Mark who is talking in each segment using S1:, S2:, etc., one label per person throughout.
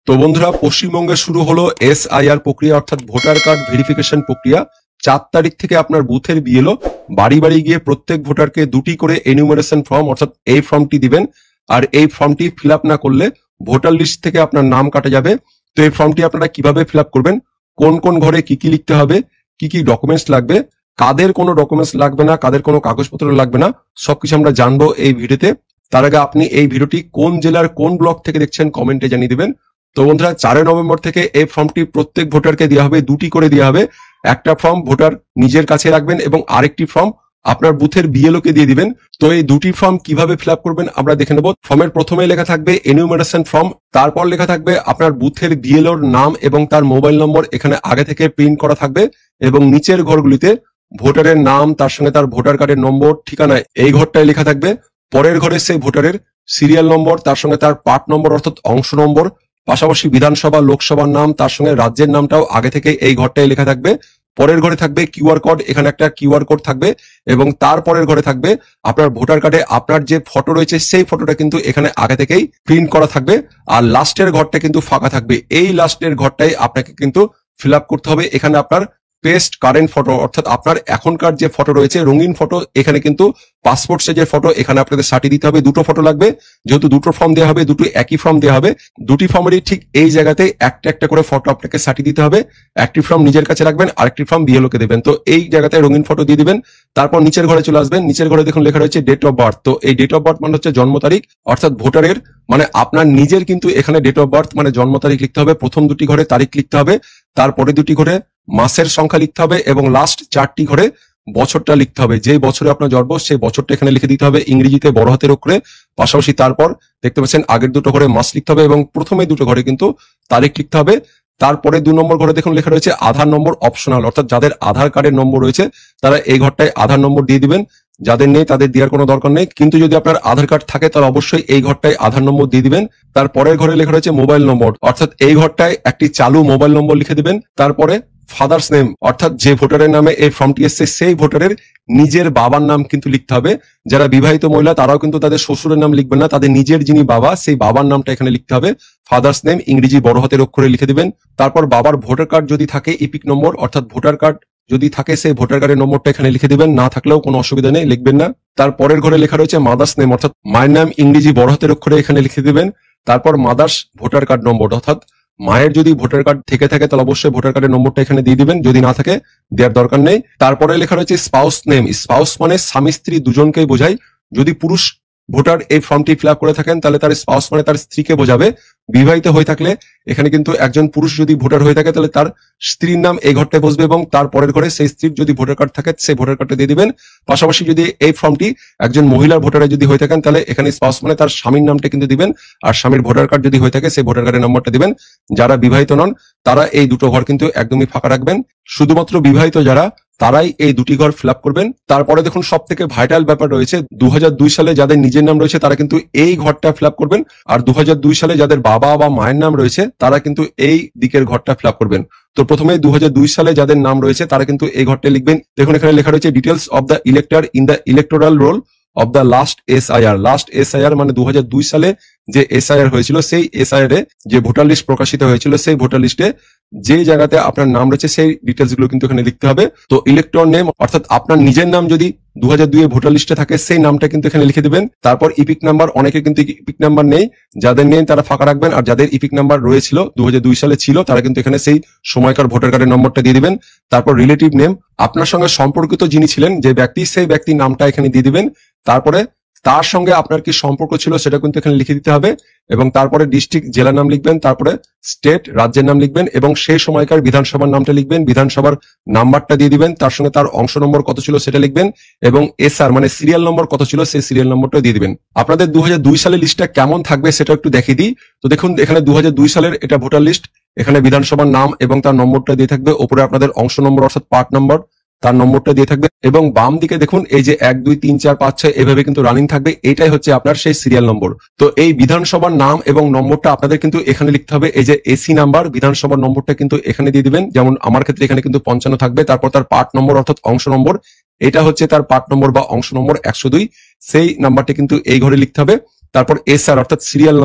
S1: তো বন্ধুরা, পশ্চিমবঙ্গে শুরু হলো এসআইআর প্রক্রিয়া অর্থাৎ ভোটার কার্ড ভেরিফিকেশন প্রক্রিয়া। 4 তারিখ থেকে আপনার বুথের বিএলও বাড়ি বাড়ি গিয়ে প্রত্যেক ভোটারকে 2টি করে এনিউমারেশন ফর্ম অর্থাৎ এই ফর্মটি দিবেন। আর এই ফর্মটি ফিল আপ না করলে ভোটার লিস্ট থেকে আপনার নাম কাটা যাবে। তো এই ফর্মটি আপনারা কিভাবে ফিল আপ করবেন, কোন কোন ঘরে কি কি লিখতে হবে, কি কি ডকুমেন্টস লাগবে, কাদের কোনো ডকুমেন্টস লাগবে না, কাদের কোনো কাগজপত্র লাগবে না, সবকিছু আমরা জানবো এই ভিডিওতে। তার আগে আপনি এই ভিডিওটি কোন জেলার কোন ব্লক থেকে দেখছেন কমেন্টে জানিয়ে দিবেন। তো বন্ধুরা, 4 নভেম্বর থেকে এই ফর্মটি প্রত্যেক ভোটারকে দেওয়া হবে, 2টি করে দেওয়া হবে। একটা ফর্ম ভোটার নিজের কাছে রাখবেন এবং আরেকটি ফর্ম আপনার বুথের বিএলও কে দিয়ে দিবেন। তো এই 2টি ফর্ম কিভাবে ফিল আপ করবেন আমরা দেখে নেব। ফর্মের প্রথমে লেখা থাকবে এনিউমারেশন ফর্ম, তারপর লেখা থাকবে আপনার বুথের বিএলওর নাম এবং তার মোবাইল নম্বর এখানে আগে থেকে প্রিন্ট করা থাকবে, এবং নিচের ঘরগুলিতে ভোটারের নাম, তার সঙ্গে তার ভোটার কার্ডের নম্বর, ঠিকানা এই ঘরটায় লেখা থাকবে। পরের ঘরে সেই ভোটারের সিরিয়াল নম্বর, তার সঙ্গে তার পার্ট নম্বর অর্থাৎ অংশ নম্বর, পাশাপাশি বিধানসভা লোকসভার নাম, তার সঙ্গে রাজ্যের নামটাও আগে থেকে এই ঘরটায় লেখা থাকবে। পরের ঘরে থাকবে কিউআর কোড, এখানে একটা কিউআর কোড থাকবে, এবং তারপরের ঘরে থাকবে আপনার ভোটার কার্ডে আপনার যে ফটো রয়েছে সেই ফটোটা কিন্তু এখানে আগে থেকেই প্রিন্ট করা থাকবে। আর লাস্টের ঘরটা কিন্তু ফাঁকা থাকবে। এই লাস্টের ঘরটাই আপনাকে কিন্তু ফিল আপ করতে হবে। এখানে আপনার পেস্ট কারেন্ট ফটো অর্থাৎ আপনার এখনকার যে ফটো রয়েছে রঙিন ফটো, এখানে কিন্তু পাসপোর্ট সাইজের ফটো এখানে আপনাদের সার্টি দিতে হবে। 2টো ফটো লাগবে, যেহেতু 2টো ফর্ম দেওয়া হবে, 2টো একই ফর্ম দেওয়া হবে। 2টি ফর্মেরই ঠিক এই জায়গাতে একটা একটা করে ফটো আপনাকে সার্টি দিতে হবে। একটি ফর্ম নিজের কাছে রাখবেন, আরেকটি ফর্ম বিএলও কে দেবেন। তো এই জায়গাতে রঙিন ফটো দিয়ে দিবেন। তারপর নিচের ঘরে চলে আসবেন। নিচের ঘরে দেখুন লেখা রয়েছে ডেট অফ বার্থ। তো এই ডেট অফ বার্থ মানে হচ্ছে জন্ম তারিখ, অর্থাৎ ভোটারের মানে আপনার নিজের কিন্তু এখানে ডেট অফ বার্থ মানে জন্ম তারিখ লিখতে হবে। প্রথম 2টি ঘরে তারিখ লিখতে হবে, তারপরে 2টি ঘরে মাসের সংখ্যা লিখতে হবে, এবং লাস্ট 4টি ঘরে বছরটা লিখতে হবে। যে বছরে আপনার জন্ম সেই বছরটা এখানে লিখে দিতে হবে ইংরেজিতে বড় হাতের অক্ষরে। পাশাপাশি তারপর দেখতে পাচ্ছেন আগের 2টো ঘরে মাস লিখতে হবে, এবং প্রথমে 2টো ঘরে কিন্তু তারিখ লিখতে হবে। তারপরে 2 নম্বর ঘরে দেখুন লেখা রয়েছে আধার নম্বর অপশনাল, অর্থাৎ যাদের আধার কার্ডের নম্বর রয়েছে তারা এই ঘরটায় আধার নম্বর দিয়ে দিবেন। যাদের নেই তাদের দেওয়ার কোনো দরকার নেই, কিন্তু যদি আপনার আধার কার্ড থাকে তাহলে অবশ্যই এই ঘরটায় আধার নম্বর দিয়ে দিবেন। তারপরের ঘরে লেখা রয়েছে মোবাইল নম্বর, অর্থাৎ এই ঘরটায় একটি চালু মোবাইল নম্বর লিখে দিবেন। তারপরে ফাদার্স নেম, অর্থাৎ যে ভোটারের নামে এই ফর্মটি এসছে সেই ভোটারের নিজের বাবার নাম কিন্তু লিখতে হবে। যারা বিবাহিত মহিলা তারাও কিন্তু তাদের শ্বশুরের নাম লিখবেন না, তাদের নিজের যিনি বাবা সেই বাবার নামটা এখানে লিখতে হবে। ফাদার্স নেম ইংরেজি বড় হাতের অক্ষরে লিখে দিবেন। তারপর বাবার ভোটার কার্ড যদি থাকে ইপিক নম্বর, অর্থাৎ ভোটার কার্ড যদি থাকে সেই ভোটার কার্ডের নম্বরটা এখানে লিখে দিবেন। না থাকলেও কোনো অসুবিধা নেই, লিখবেন না। তারপরের ঘরে লেখা রয়েছে মাদার্স নেম, অর্থাৎ মায়ের নাম ইংরেজি বড় হাতের অক্ষরে এখানে লিখে দিবেন। তারপর মাদার্স ভোটার কার্ড নম্বর, অর্থাৎ মায়ের যদি ভোটার কার্ড থেকে থাকে তাহলে অবশ্যই ভোটার কার্ডের নম্বরটা এখানে দিয়ে দিবেন, যদি না থাকে দেওয়ার দরকার নেই। তারপরে লেখা রয়েছে স্পাউস নেম। স্পাউস মানে স্বামী স্ত্রী দুজনকেই বোঝায়। যদি পুরুষ ভোটার এই ফর্মটি ফিল আপ করে থাকেন তাহলে তার স্পাউস মানে তার স্ত্রীকে বোঝাবে। বিবাহিত হয়ে থাকলে এখানে কিন্তু একজন পুরুষ যদি ভোটার হয়ে থাকে তাহলে তার স্ত্রীর নাম এই ঘরটায় বসবে, এবং তারপরের ঘরে সেই স্ত্রীর যদি ভোটার কার্ড থাকে সেই ভোটার কার্ডটা দিয়ে দিবেন। পাশাপাশি যদি এই ফর্মটি একজন মহিলার ভোটারে যদি হয়ে থাকেন তাহলে এখানে স্পাউস মানে তার স্বামীর নামটা কিন্তু দিবেন, আর স্বামীর ভোটার কার্ড যদি হয়ে থাকে সেই ভোটার কার্ডের নম্বরটা দিবেন। যারা বিবাহিত নন তারা এই 2টো ঘর কিন্তু একদমই ফাঁকা রাখবেন। শুধুমাত্র বিবাহিত যারা তারাই এই 2টি ঘর ফিল আপ করবেন। তারপরে দেখুন সব থেকে ভাইটাল ব্যাপার রয়েছে, 2002 সালে যাদের নিজের নাম রয়েছে তারা কিন্তু এই ঘরটা ফিল আপ করবেন, আর 2002 সালে যাদের বাবা বা মায়ের নাম রয়েছে তারা কিন্তু এই দিকের ঘরটা ফিল আপ করবেন। তো প্রথমে 2002 সালে যাদের নাম রয়েছে তারা কিন্তু এই ঘরটা লিখবেন। দেখুন এখানে লেখা রয়েছে details of the elector in the electoral role of the last SIR. Last SIR মানে 2002 সালে যে এসআইআর হয়েছিল সেই এসআইআর এ যে ভোটার লিস্ট প্রকাশিত হয়েছিল সেই ভোটার লিস্টে যে জায়গাতে আপনার নাম রয়েছে সেই ডিটেলস গুলো কিন্তু এখানে লিখতে হবে। তো ইলেক্টর নেম অর্থাৎ আপনার নিজের নাম যদি 2002 এ ভোটার লিস্টে থাকে সেই নামটা কিন্তু এখানে লিখে দিবেন। তারপর ইপিক নাম্বার, অনেকে কিন্তু ইপিক নাম্বার নেই, যাদের নেই তারা ফাঁকা রাখবেন, আর যাদের ইপিক নাম্বার রয়েছিল 2002 সালে ছিল তারা কিন্তু এখানে সেই সময়কার ভোটার কার্ডের নম্বরটা দিয়ে দিবেন। তারপর রিলেটিভ নেম, আপনার সঙ্গে সম্পর্কিত যিনি ছিলেন যে ব্যক্তি সেই ব্যক্তির নামটা এখানে দিয়ে দিবেন। তারপরে তার সঙ্গে আপনার কি সম্পর্ক ছিল সেটা কিন্তু এখানে লিখে দিতে হবে, এবং তারপরে ডিস্ট্রিক্ট জেলার নাম লিখবেন, তারপরে স্টেট রাজ্যের নাম লিখবেন, এবং সেই সময়কার বিধানসভার নামটা লিখবেন, বিধানসভার নাম্বারটা দিয়ে দিবেন, তার সঙ্গে তার অংশ নম্বর কত ছিল সেটা লিখবেন, এবং এসআর মানে সিরিয়াল নম্বর কত ছিল সেই সিরিয়াল নম্বরটা দিয়ে দিবেন। আপনাদের 2002 সালের লিস্টটা কেমন থাকবে সেটা একটু দেখিয়ে দিই। তো দেখুন এখানে 2002 সালের এটা ভোটার লিস্ট, এখানে বিধানসভার নাম এবং তার নম্বরটা দিয়ে থাকবে, ওপরে আপনাদের অংশ নম্বর অর্থাৎ পার্ট নম্বর তার নম্বরটা দিয়ে থাকবে, এবং বাম দিকে দেখুন এই যে 1 2 3 4 5 6 এভাবে কিন্তু রানিং থাকবে, এটাই হচ্ছে আপনার সেই সিরিয়াল নম্বর। তো এই বিধানসভার নাম এবং নম্বরটা আপনাদের কিন্তু এখানে লিখতে হবে। এই যে এসি নাম্বার বিধানসভার নম্বরটা কিন্তু এখানে দিয়ে দিবেন, যেমন আমার ক্ষেত্রে এখানে কিন্তু 55 থাকবে। তারপর তার পার্ট নম্বর অর্থাৎ অংশ নম্বর, এটা হচ্ছে তার পার্ট নম্বর বা অংশ নম্বর 102, সেই নাম্বারটা কিন্তু এই ঘরে লিখতে হবে। তারপর SR অর্থাৎ সিরিয়াল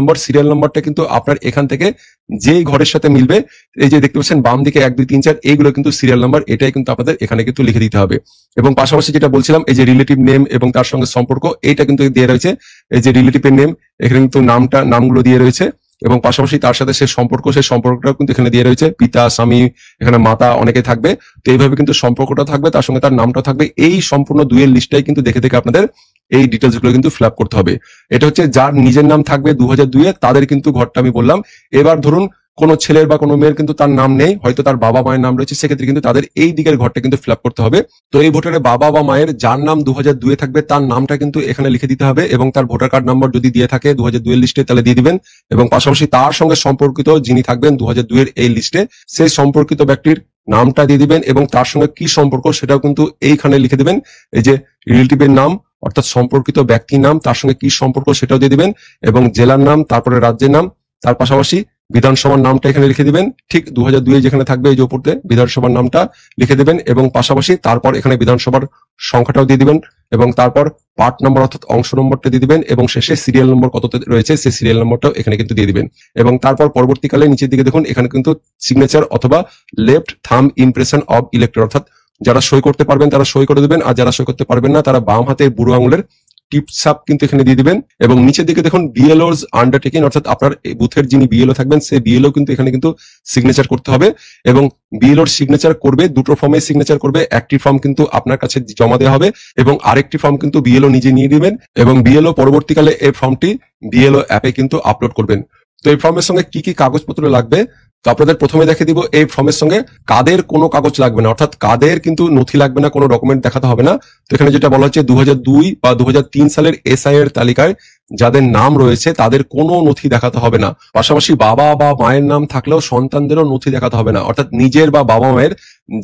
S1: নাম্বারটা কিন্তু আপনার এখান থেকে যেই ঘরের সাথে মিলবে, এই যে দেখতে পাচ্ছেন বাম দিকে 1 2 3 4 এইগুলো কিন্তু সিরিয়াল নাম্বার, এটাই কিন্তু আপনাদের এখানে কিন্তু লিখে দিতে হবে। এবং পাশাপাশি যেটা বলছিলাম, এই যে রিলেটিভ নেম এবং তার সঙ্গে সম্পর্ক, এটা কিন্তু দিয়ে রয়েছে। এই যে রিলেটিভের নেম, এখানে কিন্তু নামগুলো দিয়ে রয়েছে এবং পাশাপাশি তার সাথে সেই সম্পর্কটাও কিন্তু এখানে দিয়ে রয়েছে। পিতা, স্বামী, এখানে মাতা অনেকে থাকবে, তো এইভাবে কিন্তু সম্পর্কটা থাকবে, তার সঙ্গে তার নামটা থাকবে। এই সম্পূর্ণ দুইয়ের লিস্টটাই কিন্তু দেখে দেখে আপনাদের এই ডিটেলস গুলো কিন্তু ফিল আপ করতে হবে। এটা হচ্ছে যার নিজের নাম থাকবে 2002-এ, তাদের কিন্তু ঘরটা আমি বললাম। এবার ধরুন কোনো ছেলের বা কোনো মেয়ের কিন্তু তার নাম নেই, হয়তো তার বাবা মায়ের নাম রয়েছে, সেক্ষেত্রে কিন্তু তাদের এই দিকের ঘরটা কিন্তু ফিল আপ করতে হবে। তো এই ভোটারে বাবা বা মায়ের যার নাম 2002-এ থাকবে তার নামটা কিন্তু এখানে লিখে দিতে হবে এবং তার ভোটার কার্ড নাম্বার যদি দিয়ে থাকে 2002-এর লিস্টে তাহলে দিয়ে দিবেন এবং পাশাপাশি তার সঙ্গে সম্পর্কিত যিনি থাকবেন 2002-এর এই লিস্টে, সেই সম্পর্কিত ব্যক্তির নামটা দিয়ে দিবেন এবং তার সঙ্গে কি সম্পর্ক সেটাও কিন্তু এইখানে লিখে দিবেন। এই যে রিলেটিভের নাম অর্থাৎ সম্পর্কিত ব্যক্তির নাম, তার সঙ্গে কি সম্পর্ক সেটাও দিয়ে দিবেন এবং জেলার নাম, তারপরে রাজ্যের নাম, তার পাশাপাশি বিধানসভার নামটা এখানে লিখে দিবেন। ঠিক 2002-এ যেখানে থাকবে এই যে উপরতে বিধানসভার নামটা লিখে দেবেন এবং পাশাপাশি তারপর এখানে বিধানসভার সংখ্যাটাও দিয়ে দিবেন এবং তারপর পার্ট নাম্বার অর্থাৎ অংশ নম্বরটা দিয়ে দিবেন এবং শেষে সিরিয়াল নম্বর কততে রয়েছে সেই সিরিয়াল নম্বরটাও এখানে কিন্তু দিয়ে দিবেন। এবং তারপর পরবর্তীকালে নিচের দিকে দেখুন এখানে কিন্তু সিগনেচার অথবা left thumb impression of elector, অর্থাৎ যারা সই করতে পারবেন তারা সই করে দেবেন, আর যারা সই করতে পারবেন না তারা বাম হাতের বুড়ো আঙুলের টিপসাপ কিন্তু এখানে দিয়ে দিবেন। এবং নিচের দিকে দেখুন বিএলও's আন্ডারটেকিং, অর্থাৎ আপনার বুথের যিনি বিএলও থাকবেন সেই বিএলও কিন্তু এখানে কিন্তু সিগনেচার করতে হবে এবং বিএলওর সিগনেচার করবে দুটো ফর্মে সিগনেচার করবে। একটি ফর্ম কিন্তু আপনার কাছে জমা দেওয়া হবে এবং আরেকটি ফর্ম কিন্তু বিএলও নিজে নিয়ে দিবেন এবং বিএলও পরবর্তীকালে এই ফর্মটি বিএলও অ্যাপে কিন্তু আপলোড করবেন। তো এই ফর্মের সঙ্গে কি কি কাগজপত্র লাগবে, তো আপনাদের প্রথমে দেখে দিব এই ফর্মের সঙ্গে কাদের কোনো কাগজ লাগবে না, অর্থাৎ কাদের কিন্তু নথি লাগবে না, কোনো ডকুমেন্ট দেখাতে হবে না। তো এখানে যেটা বলা হচ্ছে 2002 বা 2003 সালের SI এর তালিকায় যাদের নাম রয়েছে তাদের কোনো নথি দেখাতে হবে না। পাশাপাশি বাবা বা মায়ের নাম থাকলেও সন্তানদেরও নথি দেখাতে হবে না, অর্থাৎ নিজের বা বাবা মায়ের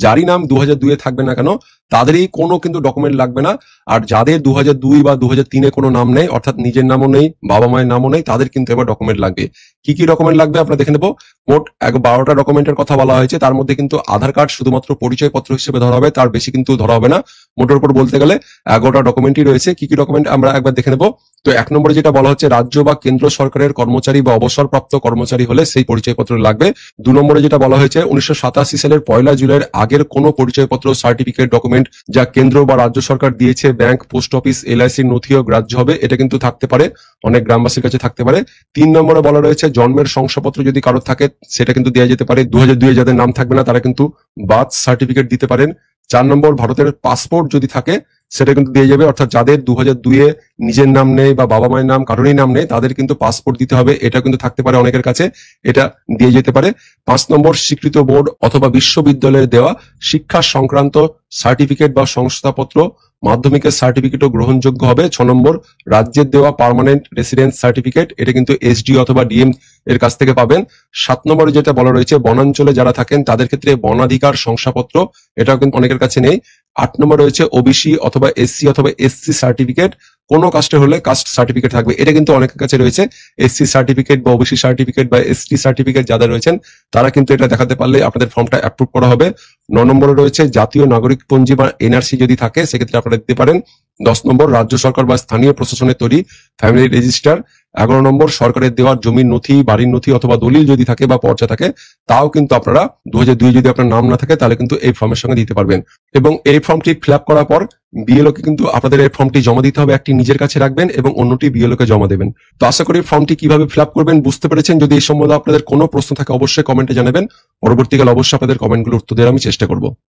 S1: যারই নাম 2002-এ থাকবে না কেন তাদেরই কোনো কিন্তু ডকুমেন্ট লাগবে না। আর যাদের 2002 বা 2003-এ কোনো নাম নেই, অর্থাৎ নিজের নামও নেই বাবা মায়ের নামও নেই, তাদের কিন্তু এবার ডকুমেন্ট লাগবে। কি কি ডকুমেন্ট লাগবে আমরা দেখে নেবো। মোট 12টা ডকুমেন্টের কথা বলা হয়েছে, তার মধ্যে কিন্তু আধার কার্ড শুধুমাত্র পরিচয়পত্র হিসেবে ধরা হবে, তার বেশি কিন্তু ধরা হবে না। মোটের উপর বলতে গেলে 11টা ডকুমেন্টই রয়েছে। কি কি ডকুমেন্ট আমরা একবার দেখে নেবো। তো 1 নম্বরে যেটা বলা হচ্ছে রাজ্য বা কেন্দ্র সরকারের কর্মচারী বা অবসরপ্রাপ্ত কর্মচারী হলে সেই পরিচয়পত্র লাগবে। 2 নম্বরে যেটা বলা হয়েছে 1987 সালের 1 জুলাইয়ের আগের কোনো পরিচয়পত্র, সার্টিফিকেট, ডকুমেন্ট যা কেন্দ্র বা রাজ্য সরকার দিয়েছে, ব্যাংক, পোস্ট অফিস, LIC-র নথিও গ্রাহ্য হবে। এটা কিন্তু থাকতে পারে, অনেক গ্রামবাসীর কাছে থাকতে পারে। 3 নম্বরে বলা রয়েছে জন্মের শংসাপত্র যদি কারোর থাকে সেটা কিন্তু দেওয়া যেতে পারে। 2002-এ যাদের নাম থাকবে না তারা কিন্তু বার্থ সার্টিফিকেট দিতে পারেন। 4 নম্বর ভারতের পাসপোর্ট যদি থাকে সেটা কিন্তু দিয়ে যাবে, অর্থাৎ যাদের 2002-এ নিজের নাম নেই বা বাবা মায়ের নাম কারোরই নাম নেই তাদের কিন্তু পাসপোর্ট দিতে হবে, এটা কিন্তু থাকতে পারে অনেকের কাছে, এটা দিয়ে যেতে পারে। 5 নম্বর স্বীকৃত বোর্ড অথবা বিশ্ববিদ্যালয়ের দেওয়া শিক্ষা সংক্রান্ত সার্টিফিকেট বা সংস্থাপত্র, মাধ্যমিকের সার্টিফিকেটও গ্রহণযোগ্য হবে। 6 নম্বর রাজ্যের দেওয়া পার্মানেন্ট রেসিডেন্স সার্টিফিকেট, এটা কিন্তু SD অথবা DM এর কাছ থেকে পাবেন। 7 নম্বরে যেটা বলা রয়েছে বনাঞ্চলে যারা থাকেন তাদের ক্ষেত্রে বনাধিকার শংসাপত্র, এটাও কিন্তু অনেকের কাছে নেই। 8 নম্বর রয়েছে OBC অথবা SC অথবা SC সার্টিফিকেট, কোনো কাস্টে হলে কাস্ট সার্টিফিকেট থাকবে, এটা কিন্তু অনেকের কাছে রয়েছে। SC সার্টিফিকেট বা OBC সার্টিফিকেট বা ST সার্টিফিকেট যাদের রয়েছেন তারা কিন্তু এটা দেখাতে পারলে আপনাদের ফর্মটা অ্যাপ্রুভ করা হবে। 9 নম্বরে রয়েছে জাতীয় নাগরিক পঞ্জি বা NRC যদি থাকে সেক্ষেত্রে আপনারা দিতে পারেন। 10 নম্বর রাজ্য সরকার বা স্থানীয় প্রশাসনের তৈরি ফ্যামিলি রেজিস্টার। 11 নম্বর সরকারের দেওয়া জমির নথি, বাড়ির নথি অথবা দলিল যদি থাকে বা পর্চা থাকে তাও কিন্তু আপনারা 2002 যদি আপনার নাম না থাকে তাহলে কিন্তু এই ফর্মের সঙ্গে দিতে পারবেন। এবং এই ফর্মটি ফিল আপ করার পর BLO কে কিন্তু আপনাদের এই ফর্মটি জমা দিতে হবে, একটি নিজের কাছে রাখবেন এবং অন্যটি BLO কে জমা দেবেন। তো আশা করি ফর্মটি কিভাবে ফিল আপ করবেন বুঝতে পেরেছেন। যদি এই সম্বন্ধে আপনাদের কোনো প্রশ্ন থাকে অবশ্যই কমেন্টে জানাবেন, পরবর্তীকালে অবশ্যই আপনাদের কমেন্টগুলোর উত্তর দেওয়ার আমি চেষ্টা করব।